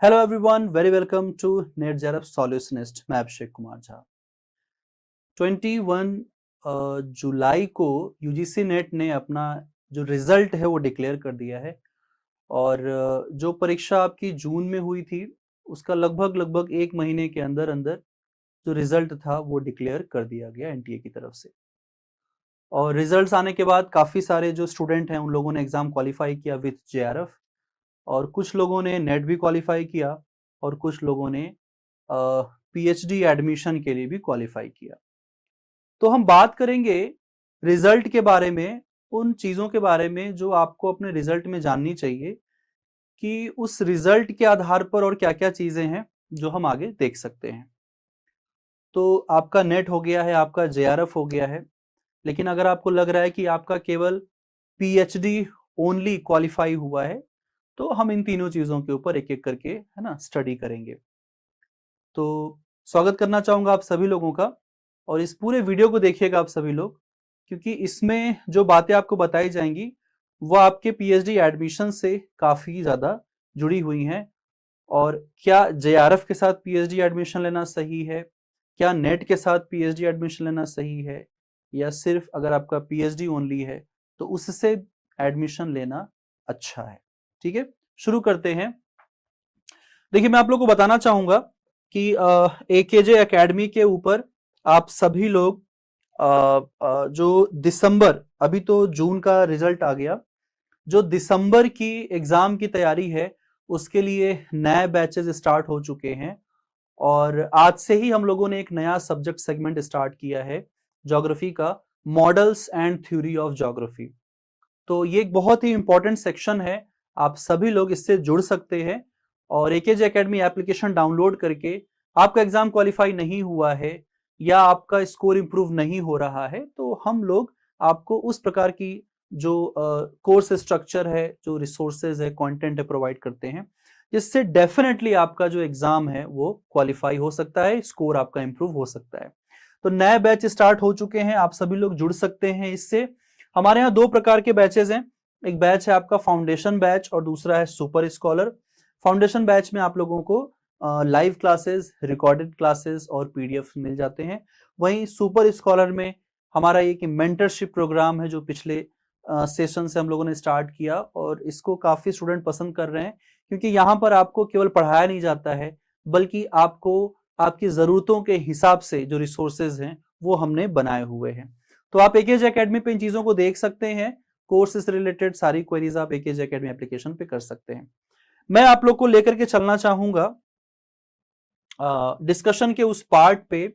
Hello everyone, very welcome to NET JRF solutionist. मैं अभिषेक कुमार झा। 21 जुलाई को UGC net ने अपना जो रिजल्ट है वो डिक्लेयर कर दिया है और जो परीक्षा आपकी जून में हुई थी उसका लगभग एक महीने के अंदर अंदर जो रिजल्ट था वो डिक्लेयर कर दिया गया एनटीए की तरफ से। और रिजल्ट्स आने के बाद काफ़ी सारे जो स्टूडेंट हैं उन लोगों ने एग्ज़ाम क्वालिफाई किया विथ जेआरएफ, और कुछ लोगों ने नेट भी क्वालिफाई किया और कुछ लोगों ने पीएचडी एडमिशन के लिए भी क्वालिफाई किया। तो हम बात करेंगे रिजल्ट के बारे में, उन चीज़ों के बारे में जो आपको अपने रिजल्ट में जाननी चाहिए कि उस रिजल्ट के आधार पर और क्या-क्या चीज़ें हैं जो हम आगे देख सकते हैं। तो आपका नेट हो गया है, आपका जेआरएफ हो गया है, लेकिन अगर आपको लग रहा है कि आपका केवल पीएचडी ओनली क्वालिफाई हुआ है, तो हम इन तीनों चीज़ों के ऊपर एक-एक करके है ना स्टडी करेंगे। तो स्वागत करना चाहूँगा आप सभी लोगों का, और इस पूरे वीडियो को देखिएगा आप सभी लोग, क्योंकि इसमें जो बातें आपको बताई जाएंगी वो आपके पीएचडी एडमिशन से काफ़ी ज़्यादा जुड़ी हुई हैं। और क्या जेआरएफ के साथ पीएचडी एडमिशन लेना सही है, क्या नेट के साथ पीएचडी एडमिशन लेना सही है, या सिर्फ अगर आपका पीएचडी ओनली है तो उससे एडमिशन लेना अच्छा है। ठीक है, शुरू करते हैं। देखिए, मैं आप लोगों को बताना चाहूंगा कि एकेजे एकेडमी के ऊपर आप सभी लोग जो दिसंबर, अभी तो जून का रिजल्ट आ गया, जो दिसंबर की एग्जाम की तैयारी है उसके लिए नए बैचेस स्टार्ट हो चुके हैं। और आज से ही हम लोगों ने एक नया सब्जेक्ट सेगमेंट स्टार्ट किया है ज्योग्राफी का, models and theory of geography. तो ये एक बहुत ही इंपॉर्टेंट सेक्शन है, आप सभी लोग इससे जुड़ सकते हैं। और एकेजे एकेडमी एप्लीकेशन डाउनलोड करके आपका एग्जाम क्वालिफाई नहीं हुआ है या आपका स्कोर इंप्रूव नहीं हो रहा है, तो हम लोग आपको उस प्रकार की जो कोर्स स्ट्रक्चर है, जो रिसोर्सेज है, कंटेंट है, प्रोवाइड करते हैं, जिससे डेफिनेटली आपका जो एग्जाम है वो क्वालिफाई हो सकता है, स्कोर आपका इंप्रूव हो सकता है। तो नए बैच स्टार्ट हो चुके हैं, आप सभी लोग जुड़ सकते हैं इससे। हमारे यहाँ दो प्रकार के बैचेज हैं, एक बैच है आपका फाउंडेशन बैच और दूसरा है सुपर स्कॉलर। फाउंडेशन बैच में आप लोगों को लाइव क्लासेस, रिकॉर्डेड क्लासेस और पीडीएफ मिल जाते हैं। वहीं सुपर स्कॉलर में हमारा एक मेंटरशिप प्रोग्राम है जो पिछले सेशन से हम लोगों ने स्टार्ट किया, और इसको काफी स्टूडेंट पसंद कर रहे हैं, क्योंकि यहाँ पर आपको केवल पढ़ाया नहीं जाता है बल्कि आपको आपकी जरूरतों के हिसाब से जो रिसोर्सेज हैं वो हमने बनाए हुए हैं। तो आप एकेजे एकेडमी पे इन चीजों को देख सकते हैं, कोर्स से रिलेटेड सारी क्वेरीज आप एकेजे एकेडमी एप्लीकेशन पे कर सकते हैं। मैं आप लोग को लेकर के चलना चाहूंगा डिस्कशन के उस पार्ट पे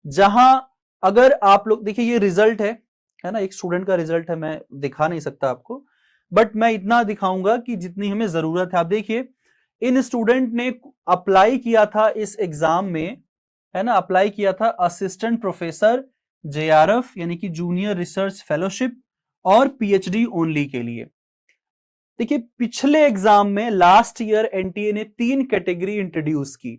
जहां, अगर आप लोग देखिए, ये रिजल्ट है ना, एक स्टूडेंट का रिजल्ट है, मैं दिखा नहीं सकता आपको, बट मैं इतना दिखाऊंगा कि जितनी हमें जरूरत है। आप देखिए, इन स्टूडेंट ने अप्लाई किया था इस एग्जाम में, है ना, अप्लाई किया था असिस्टेंट प्रोफेसर जेआरएफ यानी कि जूनियर रिसर्च फेलोशिप और पीएचडी ओनली के लिए। देखिए, पिछले एग्जाम में लास्ट ईयर एनटीए ने 3 कैटेगरी इंट्रोड्यूस की।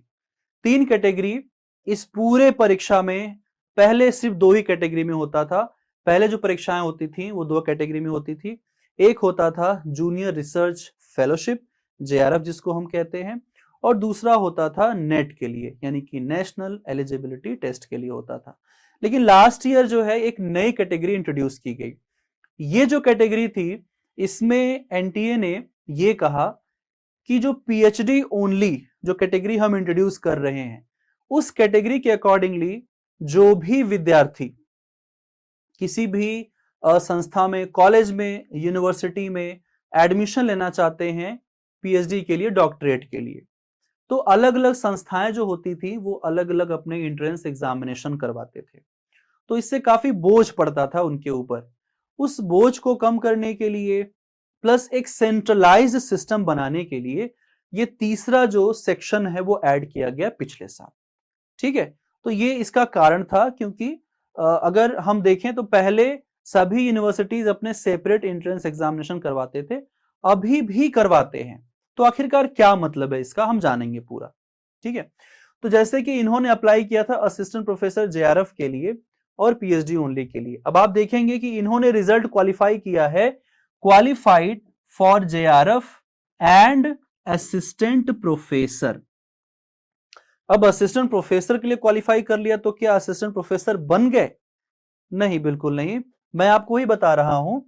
3 कैटेगरी इस पूरे परीक्षा में, पहले सिर्फ 2 ही कैटेगरी में होता था। पहले जो परीक्षाएं होती थी वो 2 कैटेगरी में होती थी। एक होता था जूनियर रिसर्च फेलोशिप, जेआरएफ जिसको हम कहते हैं, और दूसरा होता था नेट के लिए यानी कि नेशनल एलिजिबिलिटी टेस्ट के लिए होता था। लेकिन लास्ट ईयर जो है एक नई कैटेगरी इंट्रोड्यूस की गई। ये जो कैटेगरी थी, इसमें एनटीए ने ये कहा कि जो पीएचडी ओनली जो कैटेगरी हम इंट्रोड्यूस कर रहे हैं, उस कैटेगरी के अकॉर्डिंगली जो भी विद्यार्थी किसी भी संस्था में, कॉलेज में, यूनिवर्सिटी में एडमिशन लेना चाहते हैं पीएचडी के लिए, डॉक्टरेट के लिए, तो अलग अलग संस्थाएं जो होती थी वो अलग अलग अपने एंट्रेंस एग्जामिनेशन करवाते थे। तो इससे काफी बोझ पड़ता था उनके ऊपर। उस बोझ को कम करने के लिए, प्लस एक सेंट्रलाइज्ड सिस्टम बनाने के लिए, ये तीसरा जो सेक्शन है वो ऐड किया गया पिछले साल। ठीक है, तो ये इसका कारण था, क्योंकि अगर हम देखें तो पहले सभी यूनिवर्सिटीज अपने सेपरेट एंट्रेंस एग्जामिनेशन करवाते थे, अभी भी करवाते हैं। तो आखिरकार क्या मतलब है इसका, हम जानेंगे पूरा। ठीक है, तो जैसे कि इन्होंने अप्लाई किया था असिस्टेंट प्रोफेसर जेआरएफ के लिए और पीएचडी ओनली के लिए। अब आप देखेंगे कि इन्होंने रिजल्ट क्वालिफाई किया है, qualified for JRF and assistant professor. अब असिस्टेंट प्रोफेसर के लिए क्वालिफाई कर लिया तो क्या असिस्टेंट प्रोफेसर बन गए? नहीं, बिल्कुल नहीं। मैं आपको ही बता रहा हूं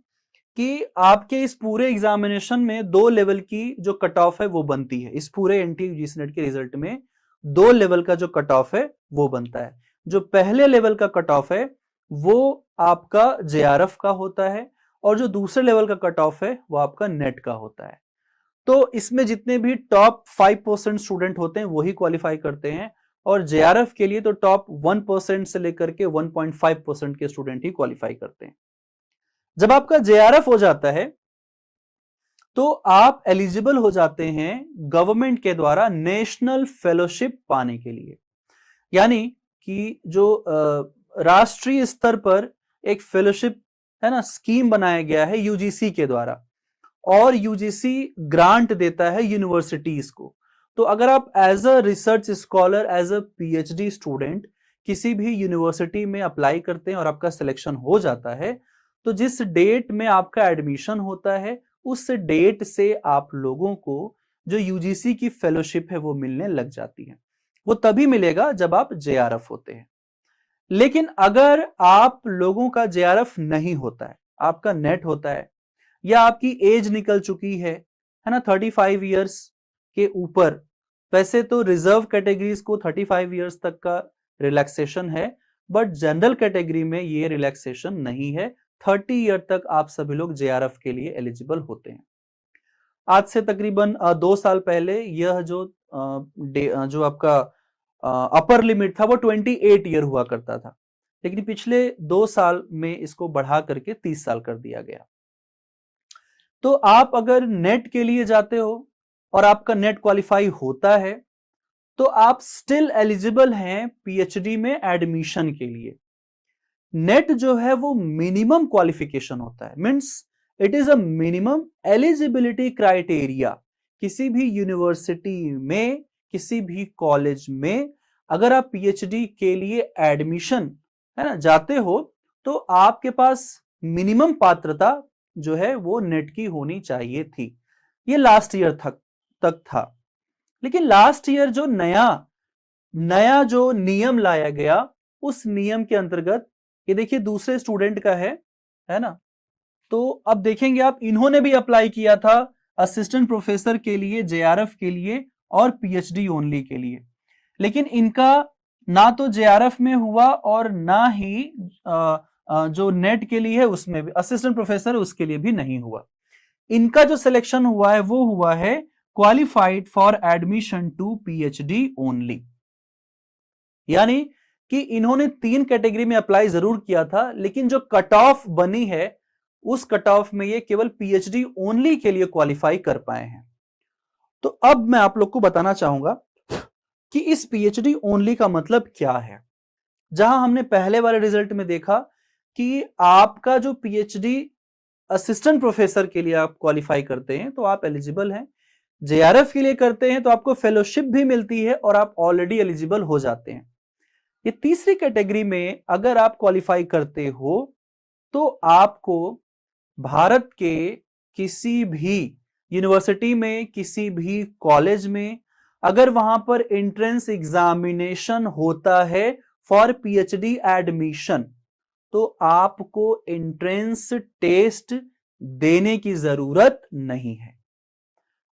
कि आपके इस पूरे एग्जामिनेशन में 2 लेवल की जो कट ऑफ है वो बनती है। इस पूरे एनटीए यूजीसी नेट के रिजल्ट में 2 लेवल का जो कट ऑफ है वो बनता है। जो पहले लेवल का कट ऑफ है वो आपका जेआरएफ का होता है और जो दूसरे लेवल का कट ऑफ है वो आपका नेट का होता है। तो इसमें जितने भी टॉप 5% स्टूडेंट होते हैं वही क्वालिफाई करते हैं और जेआरएफ के लिए तो टॉप 1% से लेकर के 1.5% के स्टूडेंट ही क्वालिफाई करते हैं। जब आपका जेआरएफ हो जाता है तो आप एलिजिबल हो जाते हैं गवर्नमेंट के द्वारा नेशनल फेलोशिप पाने के लिए। यानी कि जो राष्ट्रीय स्तर पर एक फेलोशिप है ना स्कीम बनाया गया है यूजीसी के द्वारा और यूजीसी ग्रांट देता है यूनिवर्सिटीज को। तो अगर आप as a research scholar as a PhD student किसी भी यूनिवर्सिटी में अप्लाई करते हैं और आपका सिलेक्शन हो जाता है तो जिस डेट में आपका एडमिशन होता है उस डेट से आप लोगों को जो यूजीसी की फेलोशिप है वो मिलने लग जाती है। वो तभी मिलेगा जब आप जेआरएफ होते हैं। लेकिन अगर आप लोगों का जेआरएफ नहीं होता है, आपका नेट होता है या आपकी एज निकल चुकी है ना 35 इयर्स के ऊपर। वैसे तो रिजर्व कैटेगरीज को 35 इयर्स तक का रिलैक्सेशन है बट जनरल कैटेगरी में ये रिलैक्सेशन नहीं है। 30 ईयर तक आप सभी लोग जेआरएफ के लिए एलिजिबल होते हैं। आज से तकरीबन 2 साल पहले यह जो आपका अपर लिमिट था वो 28 ईयर हुआ करता था, लेकिन पिछले 2 साल में इसको बढ़ा करके 30 साल कर दिया गया। तो आप अगर नेट के लिए जाते हो और आपका नेट क्वालिफाई होता है तो आप स्टिल एलिजिबल हैं पीएचडी में एडमिशन के लिए। नेट जो है वो मिनिमम क्वालिफिकेशन होता है, means it is a minimum eligibility criteria. किसी भी यूनिवर्सिटी में किसी भी कॉलेज में अगर आप पीएचडी के लिए एडमिशन है ना जाते हो तो आपके पास मिनिमम पात्रता जो है वो नेट की होनी चाहिए थी। ये लास्ट ईयर तक था। लेकिन लास्ट ईयर जो नया जो नियम लाया गया उस नियम के अंतर्गत ये देखिए दूसरे स्टूडेंट का है ना। तो अब देखेंगे आप इन्होंने भी अप्लाई किया था असिस्टेंट प्रोफेसर के लिए, जेआरएफ के लिए और पीएचडी ओनली के लिए। लेकिन इनका ना तो जेआरएफ में हुआ और ना ही जो नेट के लिए है उसमें भी असिस्टेंट प्रोफेसर उसके लिए भी नहीं हुआ। इनका जो सिलेक्शन हुआ है वो हुआ है qualified for admission to PhD only. यानी कि इन्होंने 3 कैटेगरी में अप्लाई जरूर किया था लेकिन जो कट ऑफ बनी है उस कट ऑफ में ये केवल पीएचडी ओनली के लिए क्वालिफाई कर पाए हैं। तो अब मैं आप लोग को बताना चाहूंगा कि इस पीएचडी ओनली का मतलब क्या है। जहां हमने पहले वाले रिजल्ट में देखा कि आपका जो पीएचडी असिस्टेंट प्रोफेसर के लिए आप क्वालिफाई करते हैं तो आप एलिजिबल हैं। जेआरएफ के लिए करते हैं तो आपको फेलोशिप भी मिलती है और आप ऑलरेडी एलिजिबल हो जाते हैं। ये तीसरी कैटेगरी में अगर आप क्वालिफाई करते हो तो आपको भारत के किसी भी यूनिवर्सिटी में किसी भी कॉलेज में अगर वहां पर एंट्रेंस एग्जामिनेशन होता है फॉर पीएचडी एडमिशन तो आपको एंट्रेंस टेस्ट देने की जरूरत नहीं है।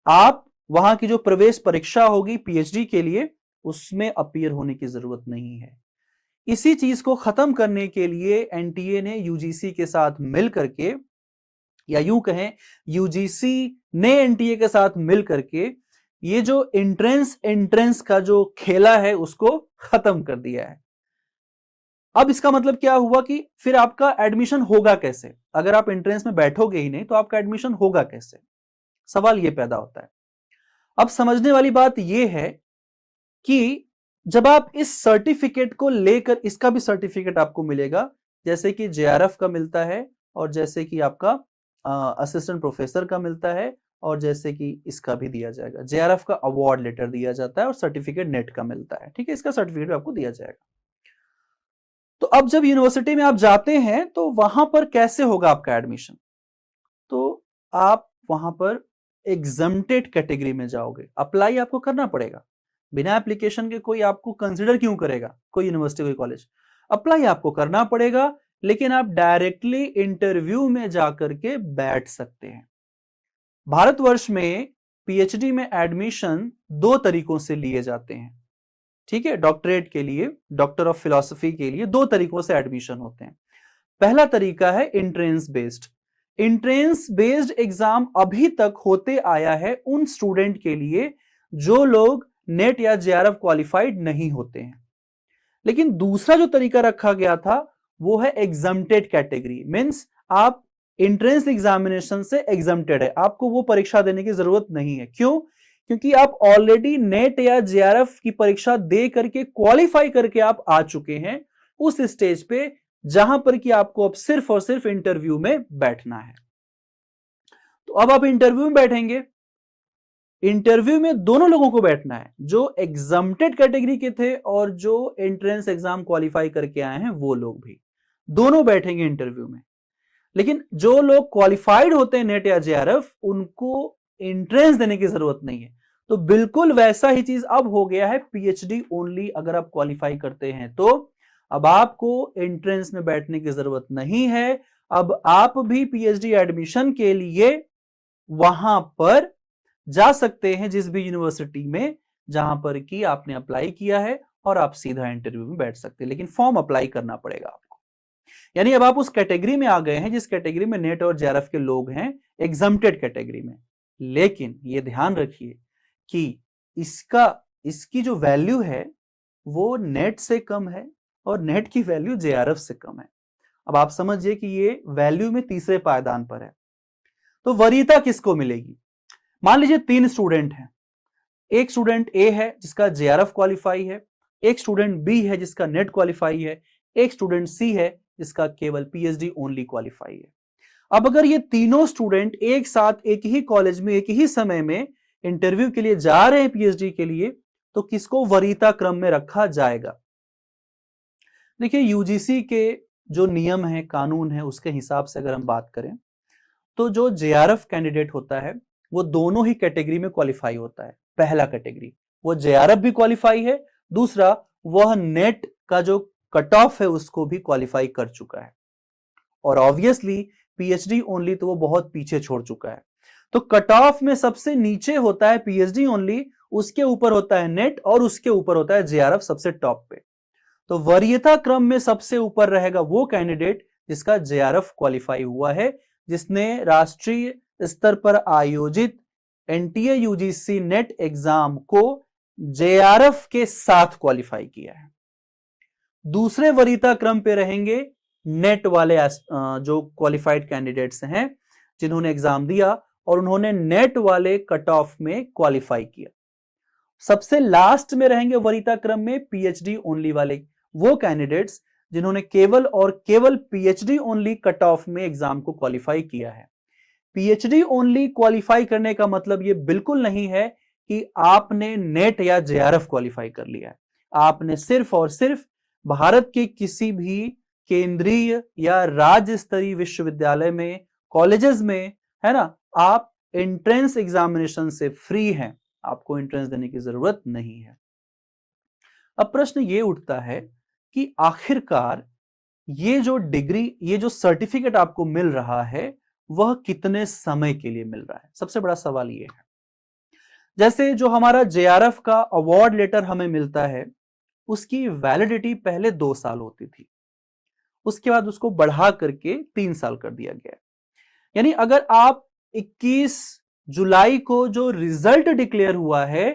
आप वहां की जो प्रवेश परीक्षा होगी पीएचडी के लिए उसमें अपीयर होने की जरूरत नहीं है। इसी चीज को खत्म करने के लिए एनटीए ने यूजीसी के साथ मिल करके या यूं कहें यूजीसी ने एनटीए के साथ मिल करके ये जो एंट्रेंस का जो खेला है उसको खत्म कर दिया है। अब इसका मतलब क्या हुआ कि फिर आपका एडमिशन होगा कैसे? अगर आप एंट्रेंस में बैठोगे ही नहीं तो आपका एडमिशन होगा कैसे? सवाल ये पैदा होता है। अब समझने वाली बात यह है कि जब आप इस सर्टिफिकेट को लेकर, इसका भी सर्टिफिकेट आपको मिलेगा जैसे कि जेआरएफ का मिलता है और जैसे कि आपका असिस्टेंट प्रोफेसर का मिलता है और जैसे कि इसका भी दिया जाएगा। जेआरएफ का अवार्ड लेटर दिया जाता है और सर्टिफिकेट नेट का मिलता है। ठीक है, इसका सर्टिफिकेट आपको दिया जाएगा। तो अब जब यूनिवर्सिटी में आप जाते हैं तो वहां पर कैसे होगा आपका एडमिशन? तो आप वहां पर एग्जम्प्टेड कैटेगरी में जाओगे, अप्लाई आपको करना पड़ेगा। बिना एप्लीकेशन के कोई आपको कंसिडर क्यों करेगा, कोई यूनिवर्सिटी कोई कॉलेज? अप्लाई आपको करना पड़ेगा, लेकिन आप डायरेक्टली इंटरव्यू में जाकर के बैठ सकते हैं। भारतवर्ष में पीएचडी में एडमिशन 2 तरीकों से लिए जाते हैं, ठीक है। डॉक्टरेट के लिए, डॉक्टर ऑफ फिलॉसफी के लिए 2 तरीकों से एडमिशन होते हैं। पहला तरीका है entrance based. Entrance based exam अभी तक होते आया है उन स्टूडेंट के लिए जो लोग नेट या जेआरएफ क्वालिफाइड नहीं होते हैं। लेकिन दूसरा जो तरीका रखा गया था वो है एग्जम्प्टेड कैटेगरी, मींस आप एंट्रेंस एग्जामिनेशन से एग्जम्प्टेड है, आपको वो परीक्षा देने की जरूरत नहीं है। क्यों? क्योंकि आप ऑलरेडी नेट या जेआरएफ की परीक्षा दे करके क्वालिफाई करके आप आ चुके हैं उस स्टेज पे जहां पर कि आपको अब सिर्फ और सिर्फ इंटरव्यू में बैठना है। तो अब आप इंटरव्यू में बैठेंगे, इंटरव्यू में दोनों लोगों को बैठना है, जो एग्जम्प्टेड कैटेगरी के थे और जो एंट्रेंस एग्जाम क्वालिफाई करके आए हैं वो लोग भी, दोनों बैठेंगे इंटरव्यू में। लेकिन जो लोग क्वालिफाइड होते हैं नेट या जेआरएफ, उनको एंट्रेंस देने की जरूरत नहीं है। तो बिल्कुल वैसा ही चीज अब हो गया है, पीएचडी ओनली अगर आप क्वालिफाई करते हैं तो अब आपको एंट्रेंस में बैठने की जरूरत नहीं है। अब आप भी पीएचडी एडमिशन के लिए वहां पर जा सकते हैं जिस भी यूनिवर्सिटी में जहां पर कि आपने अप्लाई किया है, और आप सीधा इंटरव्यू में बैठ सकते हैं, लेकिन फॉर्म अप्लाई करना पड़ेगा आपको। यानी अब आप उस कैटेगरी में आ गए हैं जिस कैटेगरी में नेट और जेआरएफ के लोग हैं, एग्जम्प्टेड कैटेगरी में। लेकिन ये ध्यान रखिए कि इसकी जो वैल्यू है वो नेट से कम है और नेट की वैल्यू जेआरएफ से कम है। अब आप समझिए कि ये वैल्यू में तीसरे पायदान पर है। तो वरीयता किसको मिलेगी? मान लीजिए 3 स्टूडेंट हैं, एक स्टूडेंट ए है जिसका जेआरएफ क्वालिफाई है, एक स्टूडेंट बी है जिसका नेट क्वालिफाई है, एक स्टूडेंट सी है जिसका केवल पीएचडी ओनली क्वालिफाई है। अब अगर ये तीनों स्टूडेंट एक साथ एक ही कॉलेज में एक ही समय में इंटरव्यू के लिए जा रहे हैं पीएचडी के लिए, तो किसको वरीयता क्रम में रखा जाएगा? देखिए, यूजीसी के जो नियम है, कानून है, उसके हिसाब से अगर हम बात करें तो जो जेआरएफ कैंडिडेट होता है वो दोनों ही कैटेगरी में क्वालिफाई होता है। पहला कैटेगरी, वो जेआरएफ भी क्वालिफाई है, दूसरा वह नेट का जो कट ऑफ है उसको भी क्वालिफाई कर चुका है। और ऑब्वियसली पीएचडी ओनली तो वो बहुत पीछे छोड़ चुका है। तो कट ऑफ में सबसे नीचे होता है पीएचडी ओनली, उसके ऊपर होता है नेट और उसके ऊपर होता है जेआरएफ सबसे टॉप पे। तो वरीयता क्रम में सबसे ऊपर रहेगा वो कैंडिडेट जिसका जेआरएफ क्वालिफाई हुआ है, जिसने राष्ट्रीय स्तर पर आयोजित एनटीए यूजीसी नेट एग्जाम को जेआरएफ के साथ क्वालिफाई किया है। दूसरे वरीयता क्रम पे रहेंगे नेट वाले जो क्वालिफाइड कैंडिडेट्स हैं जिन्होंने एग्जाम दिया और उन्होंने नेट वाले कट ऑफ में क्वालिफाई किया। सबसे लास्ट में रहेंगे वरीयता क्रम में पीएचडी ओनली वाले वो कैंडिडेट्स जिन्होंने केवल और केवल पीएचडी ओनली कट ऑफ में एग्जाम को क्वालिफाई किया है। पीएचडी ओनली क्वालिफाई करने का मतलब ये बिल्कुल नहीं है कि आपने नेट या जेआरएफ क्वालिफाई कर लिया है। आपने सिर्फ और सिर्फ भारत के किसी भी केंद्रीय या राज्य स्तरीय विश्वविद्यालय में, कॉलेजेस में, है ना, आप एंट्रेंस एग्जामिनेशन से फ्री हैं, आपको एंट्रेंस देने की जरूरत नहीं है। अब प्रश्न ये उठता है कि आखिरकार ये जो डिग्री, ये जो सर्टिफिकेट आपको मिल रहा है वह कितने समय के लिए मिल रहा है? सबसे बड़ा सवाल ये है। जैसे जो हमारा जेआरएफ का अवार्ड लेटर हमें मिलता है उसकी वैलिडिटी पहले 2 साल होती थी, उसके बाद उसको बढ़ा करके 3 साल कर दिया गया। यानी अगर आप 21 जुलाई को जो रिजल्ट डिक्लेयर हुआ है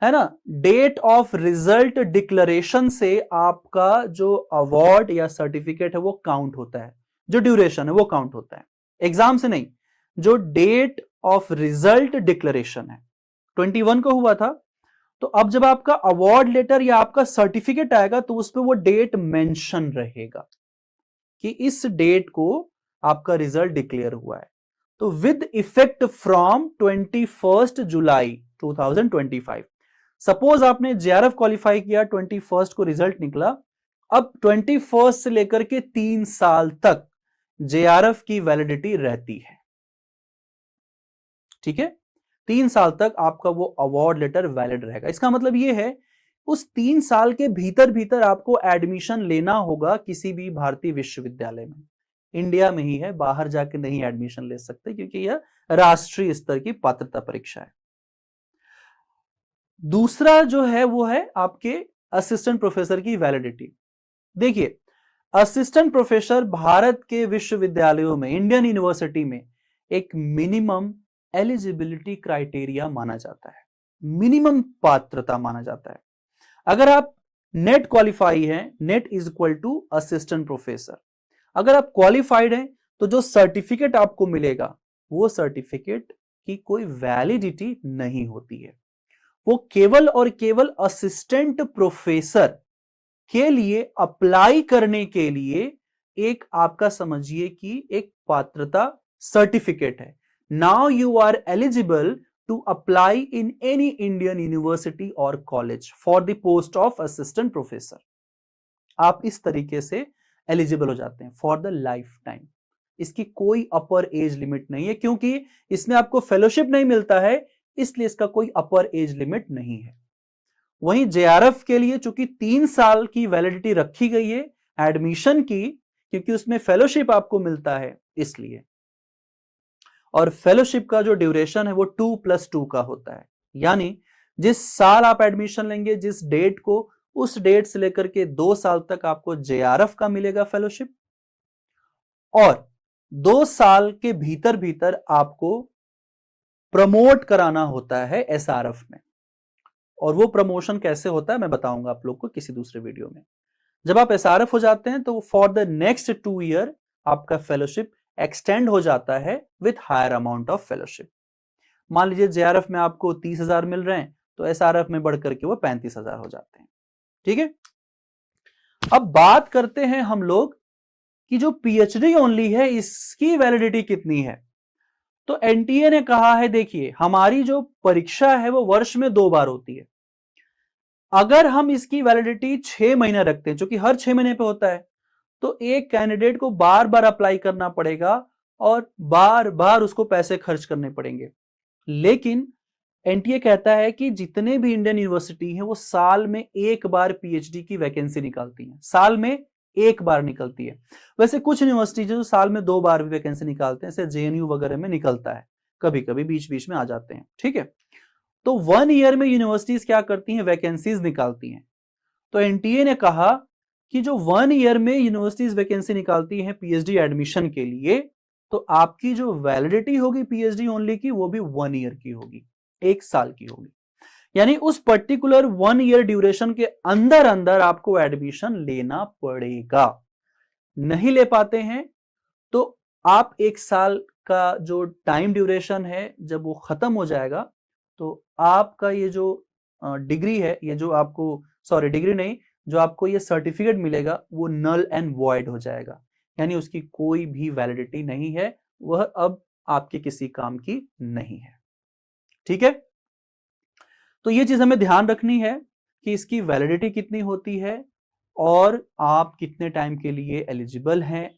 ना, डेट ऑफ रिजल्ट डिक्लेरेशन से आपका जो अवार्ड या सर्टिफिकेट है वो काउंट होता है, जो ड्यूरेशन है वो काउंट होता है, एग्जाम से नहीं। जो डेट ऑफ रिजल्ट डिक्लेरेशन है 21 को हुआ था, तो अब जब आपका अवार्ड लेटर या आपका सर्टिफिकेट आएगा तो उस पर वो डेट मेंशन रहेगा कि इस डेट को आपका रिजल्ट डिक्लेयर हुआ है। तो with effect from 21 July 2025, suppose आपने जेआरएफ क्वालिफाई किया, 21 को रिजल्ट निकला, अब 21 से लेकर के 3 साल तक जेआरएफ की वैलिडिटी रहती है। ठीक है, 3 साल तक आपका वो अवार्ड लेटर वैलिड रहेगा। इसका मतलब ये है उस 3 साल के भीतर भीतर आपको एडमिशन लेना होगा किसी भी भारतीय विश्वविद्यालय में। इंडिया में ही है, बाहर जाके नहीं एडमिशन ले सकते क्योंकि यह राष्ट्रीय स्तर की पात्रता परीक्षा है। दूसरा जो है वो है आपके असिस्टेंट प्रोफेसर की वैलिडिटी। देखिए, असिस्टेंट प्रोफेसर भारत के विश्वविद्यालयों में, इंडियन यूनिवर्सिटी में एक मिनिमम एलिजिबिलिटी क्राइटेरिया माना जाता है, मिनिमम पात्रता माना जाता है। अगर आप नेट क्वालिफाई हैं, NET is equal to assistant professor. अगर आप क्वालिफाइड हैं तो जो सर्टिफिकेट आपको मिलेगा वो सर्टिफिकेट की कोई वैलिडिटी नहीं होती है, वो केवल और केवल असिस्टेंट प्रोफेसर के लिए अप्लाई करने के लिए एक आपका समझिए कि एक पात्रता सर्टिफिकेट है। Now you are eligible to apply in any Indian university और college for the post of assistant professor. आप इस तरीके से एलिजिबल हो जाते हैं फॉर द लाइफ टाइम। इसकी कोई अपर एज लिमिट नहीं है, क्योंकि इसमें आपको फेलोशिप नहीं मिलता है, इसलिए इसका कोई अपर एज लिमिट नहीं है। वहीं जेआरएफ के लिए चूंकि 3 साल की वैलिडिटी रखी गई है एडमिशन की, क्योंकि उसमें फेलोशिप आपको मिलता है इसलिए। और फेलोशिप का जो ड्यूरेशन है वो 2+2 का होता है, यानी जिस साल आप एडमिशन लेंगे, जिस डेट को, उस डेट से लेकर के 2 साल तक आपको जेआरएफ का मिलेगा फेलोशिप, और 2 साल के भीतर भीतर आपको प्रमोट कराना होता है एसआरएफ में। और वो प्रमोशन कैसे होता है मैं बताऊंगा आप लोग को किसी दूसरे वीडियो में। जब आप एसआरएफ हो जाते हैं तो फॉर द नेक्स्ट 2 ईयर आपका फेलोशिप एक्सटेंड हो जाता है with higher amount of fellowship. मान लीजिए जेआरएफ में आपको 30,000 मिल रहे हैं तो एसआरएफ में बढ़कर के वो 35,000 हो जाते हैं। ठीक है, अब बात करते हैं हम लोग कि जो पीएचडी ओनली है इसकी वैलिडिटी कितनी है। तो एनटीए ने कहा है, देखिए हमारी जो परीक्षा है वो वर्ष में 2 बार होती है। अगर हम इसकी वैलिडिटी 6 महीने रखते हैं, जो कि हर 6 महीने पे होता है, तो एक कैंडिडेट को बार बार अप्लाई करना पड़ेगा और बार बार उसको पैसे खर्च करने पड़ेंगे। लेकिन एनटीए कहता है कि जितने भी इंडियन यूनिवर्सिटी हैं वो साल में 1 बार पीएचडी की वैकेंसी निकालती हैं, साल में 1 बार निकलती है। वैसे कुछ यूनिवर्सिटी जो साल में 2 बार भी वैकेंसी निकालते हैं, जैसे जेएनयू वगैरह में निकलता है, कभी कभी बीच बीच में आ जाते हैं। ठीक है, तो 1 ईयर में यूनिवर्सिटीज क्या करती हैं, वैकेंसीज निकालती हैं। तो एनटीए ने कहा कि जो 1 ईयर में यूनिवर्सिटीज वैकेंसी निकालती हैं पीएचडी एडमिशन के लिए, तो आपकी जो वैलिडिटी होगी पीएचडी ओनली की वो भी 1 ईयर की होगी, 1 साल की होगी। यानी उस पर्टिकुलर 1 ईयर ड्यूरेशन के अंदर अंदर आपको एडमिशन लेना पड़ेगा। नहीं ले पाते हैं तो आप 1 साल का जो टाइम ड्यूरेशन है जब वो खत्म हो जाएगा तो आपका ये जो डिग्री है, ये जो आपको, सॉरी डिग्री नहीं, जो आपको ये सर्टिफिकेट मिलेगा वो नल एंड वॉइड हो जाएगा, यानी उसकी कोई भी वैलिडिटी नहीं है, वह अब आपके किसी काम की नहीं है। ठीक है, तो ये चीज हमें ध्यान रखनी है कि इसकी वैलिडिटी कितनी होती है और आप कितने टाइम के लिए एलिजिबल हैं।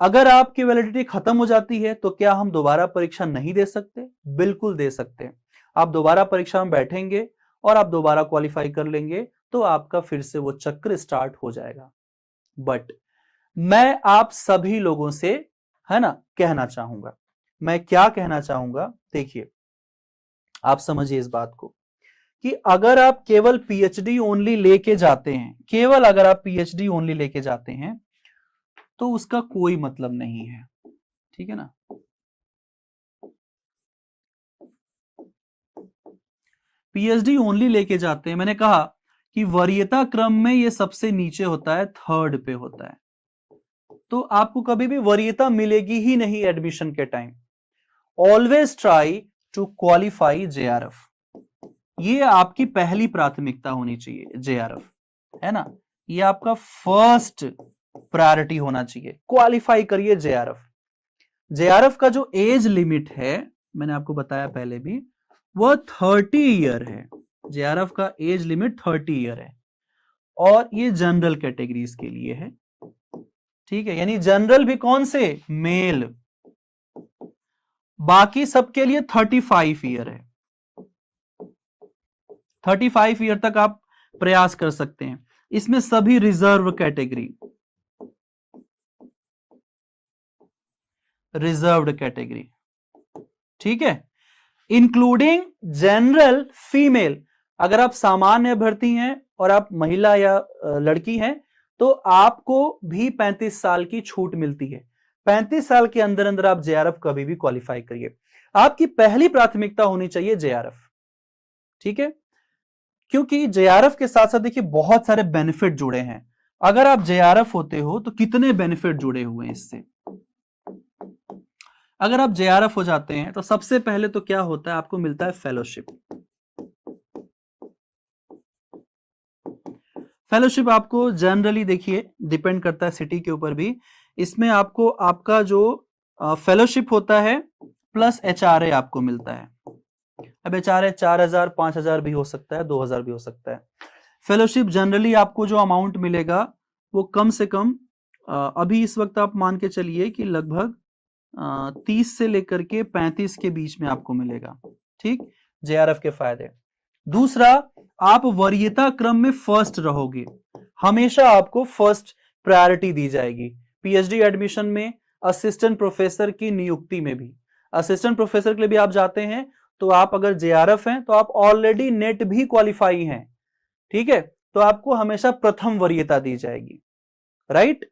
अगर आपकी वैलिडिटी खत्म हो जाती है तो क्या हम दोबारा परीक्षा नहीं दे सकते? बिल्कुल दे सकते हैं। आप दोबारा परीक्षा में बैठेंगे और आप दोबारा क्वालिफाई कर लेंगे तो आपका फिर से वो चक्र स्टार्ट हो जाएगा। बट मैं आप सभी लोगों से, है ना, कहना चाहूंगा, मैं क्या कहना चाहूंगा, देखिए आप समझिए इस बात को कि अगर आप केवल पीएचडी ओनली लेके जाते हैं, केवल अगर आप पीएचडी ओनली लेके जाते हैं तो उसका कोई मतलब नहीं है। ठीक है ना, पीएचडी ओनली लेके जाते हैं, मैंने कहा कि वरीयता क्रम में ये सबसे नीचे होता है, 3rd पे होता है, तो आपको कभी भी वरीयता मिलेगी ही नहीं एडमिशन के time. Always try to qualify JRF, ये आपकी पहली प्राथमिकता होनी चाहिए। जेआरएफ, है ना, ये आपका फर्स्ट प्रायोरिटी होना चाहिए, क्वालिफाई करिए जेआरएफ। जेआरएफ का जो एज लिमिट है मैंने आपको बताया पहले भी, वह 30 ईयर है। जेआरएफ का एज लिमिट 30 ईयर है और ये जनरल कैटेगरीज के लिए है। ठीक है, यानी जनरल भी कौन से, मेल। बाकी सबके लिए 35 ईयर है। 35 ईयर तक आप प्रयास कर सकते हैं। इसमें सभी रिजर्व कैटेगरी, रिजर्व्ड कैटेगरी, ठीक है, इंक्लूडिंग जनरल फीमेल। अगर आप सामान्य भर्ती हैं और आप महिला या लड़की हैं तो आपको भी 35 साल की छूट मिलती है। 35 साल के अंदर अंदर आप जेआरएफ कभी भी क्वालिफाई करिए। आपकी पहली प्राथमिकता होनी चाहिए जेआरएफ, ठीक है, क्योंकि जेआरएफ के साथ साथ देखिए बहुत सारे बेनिफिट जुड़े हैं। अगर आप जेआरएफ होते हो तो कितने बेनिफिट जुड़े हुए हैं इससे। अगर आप जेआरएफ हो जाते हैं तो सबसे पहले तो क्या होता है, आपको मिलता है फेलोशिप। फेलोशिप आपको जनरली देखिए डिपेंड करता है सिटी के ऊपर भी। इसमें आपको आपका जो फेलोशिप होता है प्लस एचआरए आपको मिलता है। अब एचआरए 4000 5000 भी हो सकता है, 2000 भी हो सकता है। फेलोशिप जनरली आपको जो अमाउंट मिलेगा वो कम से कम अभी इस वक्त आप मान के चलिए कि लगभग 30 से लेकर के 35 के बीच में आपको मिलेगा, ठीक, जेआरएफ के फायदे। दूसरा, आप वरीयता क्रम में फर्स्ट रहोगे, हमेशा आपको फर्स्ट प्रायोरिटी दी जाएगी। पीएचडी एडमिशन में, असिस्टेंट प्रोफेसर की नियुक्ति में भी, असिस्टेंट प्रोफेसर के लिए भी आप जाते हैं तो आप अगर जेआरएफ हैं तो आप ऑलरेडी नेट भी क्वालिफाई हैं, ठीक है, तो आपको हमेशा प्रथम वरीयता दी जाएगी, राइट।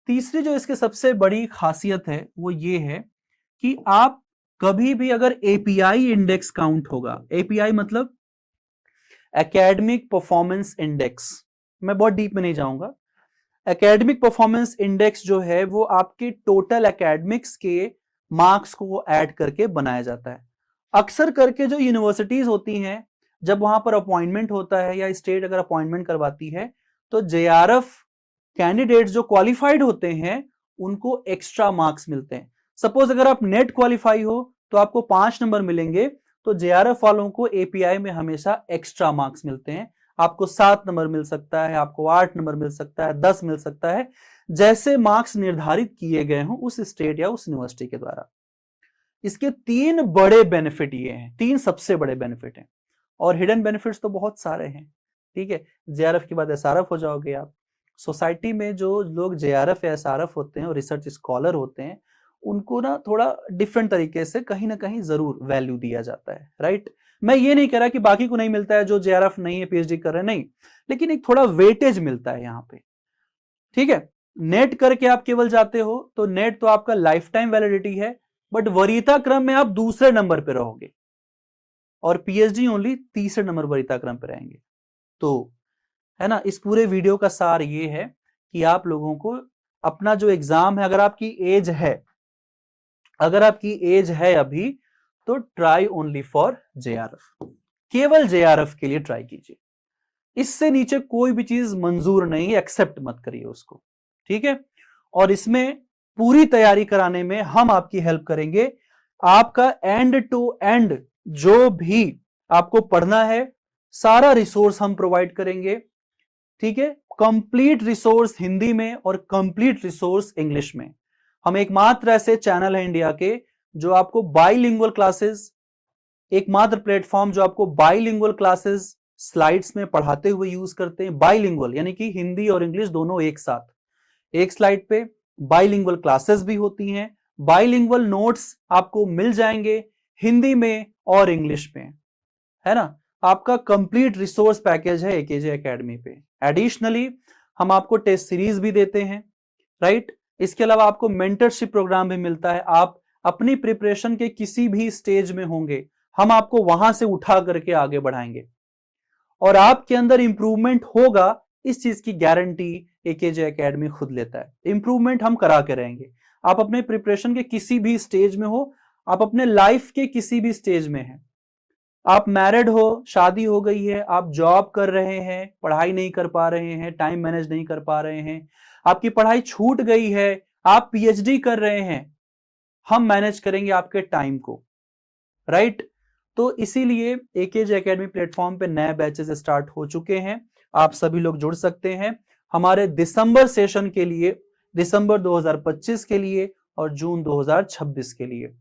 तीसरी जो इसकी सबसे बड़ी खासियत है वो ये है कि आप कभी भी अगर एपीआई इंडेक्स काउंट होगा, एपीआई मतलब एकेडमिक परफॉर्मेंस इंडेक्स, मैं बहुत डीप में नहीं जाऊंगा। एकेडमिक परफॉर्मेंस इंडेक्स जो है वो आपके टोटल एकेडमिक्स के मार्क्स को ऐड करके बनाया जाता है। अक्सर करके जो यूनिवर्सिटीज होती हैं, जब वहां पर अपॉइंटमेंट होता है या स्टेट अगर अपॉइंटमेंट करवाती है तो जेआरएफ कैंडिडेट्स जो क्वालिफाइड होते हैं उनको एक्स्ट्रा मार्क्स मिलते हैं। सपोज अगर आप नेट क्वालिफाई हो तो आपको 5 नंबर मिलेंगे, तो जेआरएफ वालों को एपीआई में हमेशा एक्स्ट्रा मार्क्स मिलते हैं। आपको 7 नंबर मिल सकता है, आपको 8 नंबर मिल सकता है, 10 मिल सकता है, जैसे मार्क्स निर्धारित किए गए हों उस स्टेट या उस यूनिवर्सिटी के द्वारा। इसके 3 बड़े बेनिफिट ये हैं, 3 सबसे बड़े बेनिफिट हैं, और हिडन बेनिफिट्स तो बहुत सारे हैं, ठीक है। जेआरएफ के बाद एसआरएफ हो जाओगे आप। सोसाइटी में जो लोग जेआरएफ या एसआरएफ होते हैं और रिसर्च स्कॉलर होते हैं, उनको ना थोड़ा डिफरेंट तरीके से कहीं ना कहीं जरूर वैल्यू दिया जाता है, राइट। मैं ये नहीं कह रहा कि बाकी को नहीं मिलता है जो जेआरएफ नहीं है, पीएचडी कर रहे हैं, नहीं, लेकिन एक थोड़ा वेटेज मिलता है यहाँ पे, ठीक है। नेट करके आप केवल जाते हो तो नेट तो आपका लाइफ टाइम वैलिडिटी है, बट वरीयता क्रम में आप दूसरे नंबर पे रहोगे और पीएचडी ओनली तीसरे नंबर वरीयता क्रम पे रहेंगे। तो है ना, इस पूरे वीडियो का सार ये है कि आप लोगों को अपना जो एग्जाम है, अगर आपकी एज है अभी, तो ट्राई ओनली फॉर जेआरएफ, केवल जेआरएफ के लिए ट्राई कीजिए। इससे नीचे कोई भी चीज मंजूर नहीं है, एक्सेप्ट मत करिए उसको, ठीक है। और इसमें पूरी तैयारी कराने में हम आपकी हेल्प करेंगे। आपका एंड टू एंड जो भी आपको पढ़ना है सारा रिसोर्स हम प्रोवाइड करेंगे, ठीक है। कंप्लीट रिसोर्स हिंदी में और कंप्लीट रिसोर्स इंग्लिश में। हम एकमात्र ऐसे चैनल है इंडिया के जो आपको बाइलिंगुअल क्लासेस, एकमात्र प्लेटफॉर्म जो आपको बाइलिंगुअल क्लासेस स्लाइड्स में पढ़ाते हुए यूज करते हैं। बाइलिंगुअल यानी कि हिंदी और इंग्लिश दोनों एक साथ एक स्लाइड पे। बाइलिंगुअल क्लासेस भी होती हैं, बाइलिंगुअल नोट्स आपको मिल जाएंगे हिंदी में और इंग्लिश में, है ना। आपका कंप्लीट रिसोर्स पैकेज है एकेजे एकेडमी पे। एडिशनली हम आपको टेस्ट सीरीज भी देते हैं, राइट। इसके अलावा आपको मेंटरशिप प्रोग्राम भी मिलता है। आप अपनी प्रिपरेशन के किसी भी स्टेज में होंगे, हम आपको वहां से उठा करके आगे बढ़ाएंगे और आपके अंदर इंप्रूवमेंट होगा, इस चीज की गारंटी एकेजे एकेडमी खुद लेता है। इंप्रूवमेंट हम करा के रहेंगे। आप अपने प्रिपरेशन के किसी भी स्टेज में हो, आप अपने लाइफ के किसी भी स्टेज में हैं, आप मैरिड हो, शादी हो गई है, आप जॉब कर रहे हैं, पढ़ाई नहीं कर पा रहे हैं, टाइम मैनेज नहीं कर पा रहे हैं, आपकी पढ़ाई छूट गई है, आप पीएचडी कर रहे हैं, हम मैनेज करेंगे आपके टाइम को, राइट। तो इसीलिए एकेजे एकेडमी प्लेटफॉर्म पे नए बैचेस स्टार्ट हो चुके हैं, आप सभी लोग जुड़ सकते हैं हमारे दिसंबर सेशन के लिए, दिसंबर 2025 के लिए और जून 2026 के लिए।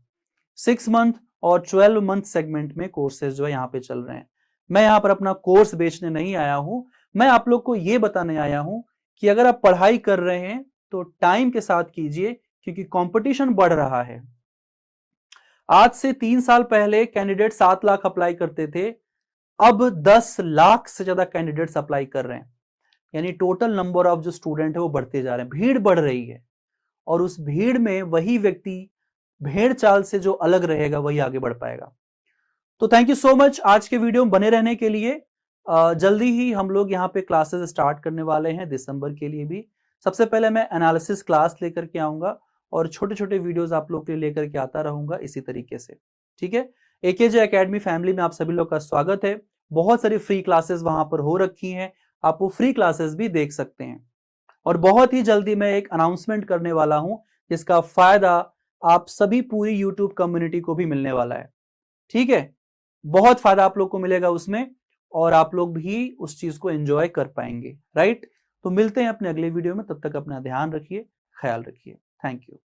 6 मंथ और 12 मंथ सेगमेंट में कोर्सेज जो है यहाँ पे चल रहे हैं। मैं यहाँ पर अपना कोर्स बेचने नहीं आया हूं, मैं आप लोग को ये बताने आया हूं कि अगर आप पढ़ाई कर रहे हैं तो टाइम के साथ कीजिए, क्योंकि कंपटीशन बढ़ रहा है। आज से 3 साल पहले कैंडिडेट 7 लाख अप्लाई करते थे, अब 10 लाख से ज्यादा कैंडिडेट्स अप्लाई कर रहे हैं। यानी टोटल नंबर ऑफ जो स्टूडेंट है वो बढ़ते जा रहे हैं, भीड़ बढ़ रही है, और उस भीड़ में वही व्यक्ति भेड़ चाल से जो अलग रहेगा वही आगे बढ़ पाएगा। तो थैंक यू सो मच आज के वीडियो में बने रहने के लिए। जल्दी ही हम लोग यहाँ पे क्लासेस स्टार्ट करने वाले हैं दिसंबर के लिए भी। सबसे पहले मैं एनालिसिस क्लास लेकर के आऊंगा और छोटे छोटे वीडियोस आप लोग के लिए लेकर के आता रहूंगा इसी तरीके से, ठीक है। एकेजे एकेडमी फैमिली में आप सभी लोग का स्वागत है। बहुत सारी फ्री क्लासेस वहां पर हो रखी हैं, आप वो फ्री क्लासेस भी देख सकते हैं। और बहुत ही जल्दी मैं एक अनाउंसमेंट करने वाला हूं जिसका फायदा आप सभी पूरी यूट्यूब कम्युनिटी को भी मिलने वाला है, ठीक है। बहुत फायदा आप लोग को मिलेगा उसमें, और आप लोग भी उस चीज को एंजॉय कर पाएंगे, राइट। तो मिलते हैं अपने अगले वीडियो में, तब तक अपना ध्यान रखिए, ख्याल रखिए। Thank you.